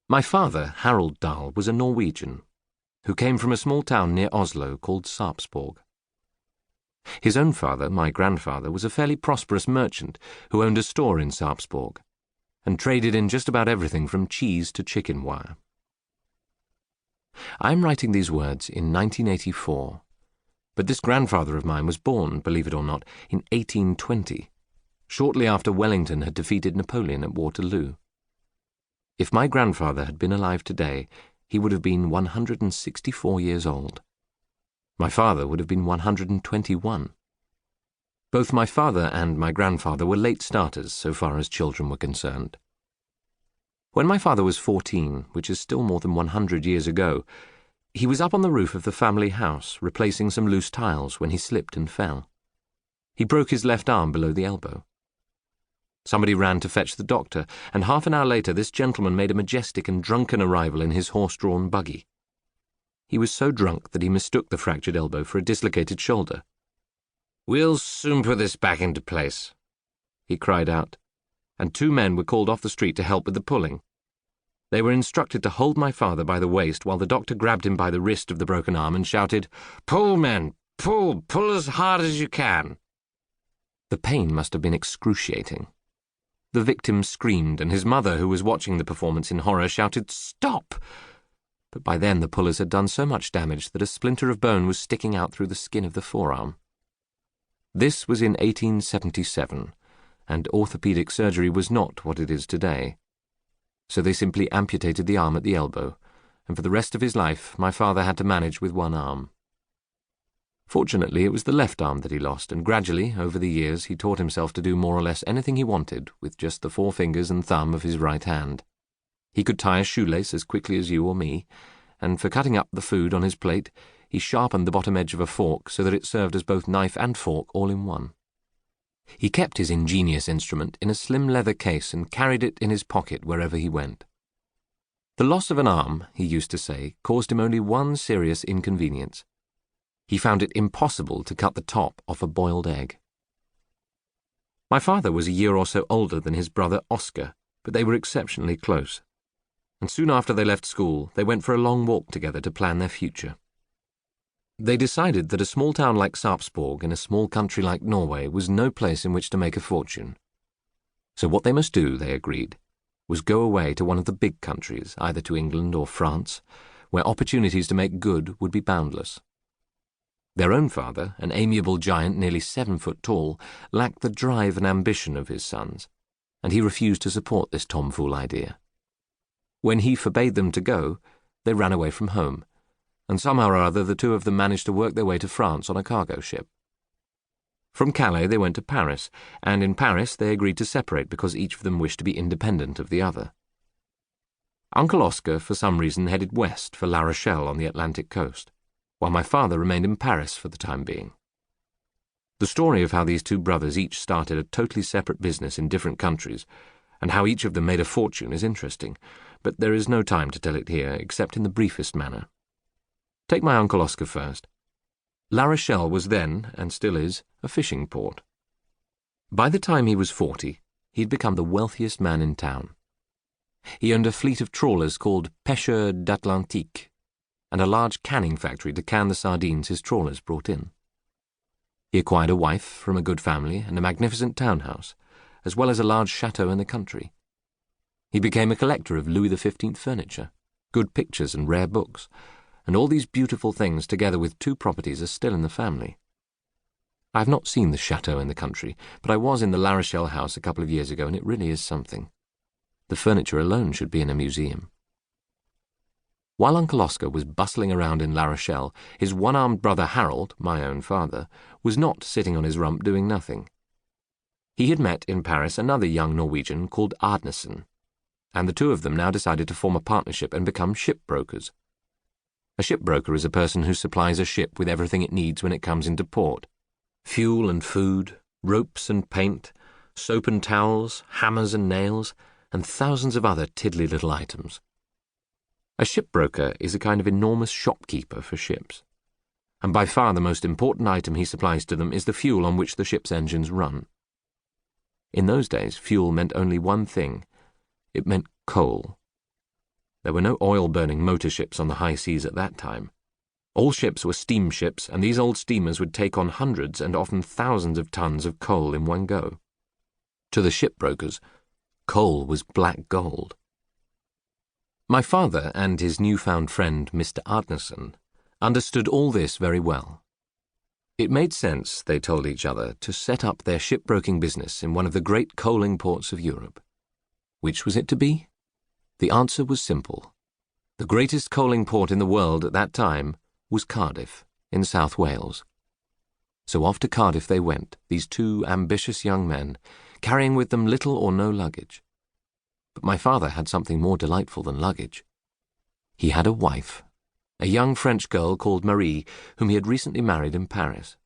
My father, Roald Dahl, was a Norwegian who came from a small town near Oslo called Sarpsborg. His own father, my grandfather, was a fairly prosperous merchant who owned a store in Sarpsborg and traded in just about everything from cheese to chicken wire. I am writing these words in 1984, but this grandfather of mine was born, believe it or not, in 1820, shortly after Wellington had defeated Napoleon at Waterloo. If my grandfather had been alive today, he would have been 164 years old. My father would have been 121. Both my father and my grandfather were late starters so far as children were concerned. When my father was 14, which is still more than 100 years ago, he was up on the roof of the family house replacing some loose tiles when he slipped and fell. He broke his left arm below the elbow. Somebody ran to fetch the doctor, and half an hour later this gentleman made a majestic and drunken arrival in his horse-drawn buggy. He was so drunk that he mistook the fractured elbow for a dislocated shoulder. "We'll soon put this back into place," he cried out, and 2 men were called off the street to help with the pulling. They were instructed to hold my father by the waist while the doctor grabbed him by the wrist of the broken arm and shouted, "Pull, men! Pull! Pull as hard as you can!" The pain must have been excruciating. The victim screamed, and his mother, who was watching the performance in horror, shouted, "Stop!" But by then the pullers had done so much damage that a splinter of bone was sticking out through the skin of the forearm. This was in 1877, and orthopedic surgery was not what it is today. So they simply amputated the arm at the elbow, and for the rest of his life my father had to manage with one arm. Fortunately, it was the left arm that he lost, and gradually, over the years, he taught himself to do more or less anything he wanted with just the 4 fingers and thumb of his right hand. He could tie a shoelace as quickly as you or me, and for cutting up the food on his plate, he sharpened the bottom edge of a fork so that it served as both knife and fork all in one. He kept his ingenious instrument in a slim leather case and carried it in his pocket wherever he went. The loss of an arm, he used to say, caused him only one serious inconvenience. He found it impossible to cut the top off a boiled egg. My father was a year or so older than his brother Oscar, but they were exceptionally close. And soon after they left school, they went for a long walk together to plan their future. They decided that a small town like Sarpsborg in a small country like Norway was no place in which to make a fortune. So what they must do, they agreed, was go away to one of the big countries, either to England or France, where opportunities to make good would be boundless. Their own father, an amiable giant nearly 7 foot tall, lacked the drive and ambition of his sons, and he refused to support this tomfool idea. When he forbade them to go, they ran away from home, and somehow or other the 2 of them managed to work their way to France on a cargo ship. From Calais they went to Paris, and in Paris they agreed to separate because each of them wished to be independent of the other. Uncle Oscar, for some reason, headed west for La Rochelle on the Atlantic coast, while my father remained in Paris for the time being. The story of how these 2 brothers each started a totally separate business in different countries, and how each of them made a fortune is interesting, but there is no time to tell it here, except in the briefest manner. Take my Uncle Oscar first. La Rochelle was then, and still is, a fishing port. By the time he was 40, he had become the wealthiest man in town. He owned a fleet of trawlers called Pêcheurs d'Atlantique, and a large canning factory to can the sardines his trawlers brought in. He acquired a wife from a good family and a magnificent townhouse, as well as a large chateau in the country. He became a collector of Louis XV furniture, good pictures and rare books, and all these beautiful things together with 2 properties are still in the family. I have not seen the chateau in the country, but I was in the La Rochelle house a couple of years ago, and it really is something. The furniture alone should be in a museum. While Uncle Oscar was bustling around in La Rochelle, his one-armed brother Harold, my own father, was not sitting on his rump doing nothing. He had met in Paris another young Norwegian called Arnesen, and the 2 of them now decided to form a partnership and become shipbrokers. A shipbroker is a person who supplies a ship with everything it needs when it comes into port: fuel and food, ropes and paint, soap and towels, hammers and nails, and thousands of other tiddly little items. A shipbroker is a kind of enormous shopkeeper for ships, and by far the most important item he supplies to them is the fuel on which the ship's engines run. In those days, fuel meant only one thing. It meant coal. There were no oil-burning motor ships on the high seas at that time. All ships were steamships, and these old steamers would take on hundreds and often thousands of tons of coal in one go. To the shipbrokers, coal was black gold. My father and his newfound friend, Mr. Arneson, understood all this very well. It made sense, they told each other, to set up their shipbroking business in one of the great coaling ports of Europe. Which was it to be? The answer was simple. The greatest coaling port in the world at that time was Cardiff, in South Wales. So off to Cardiff they went, these two ambitious young men, carrying with them little or no luggage. But my father had something more delightful than luggage. He had a wife, a young French girl called Marie, whom he had recently married in Paris.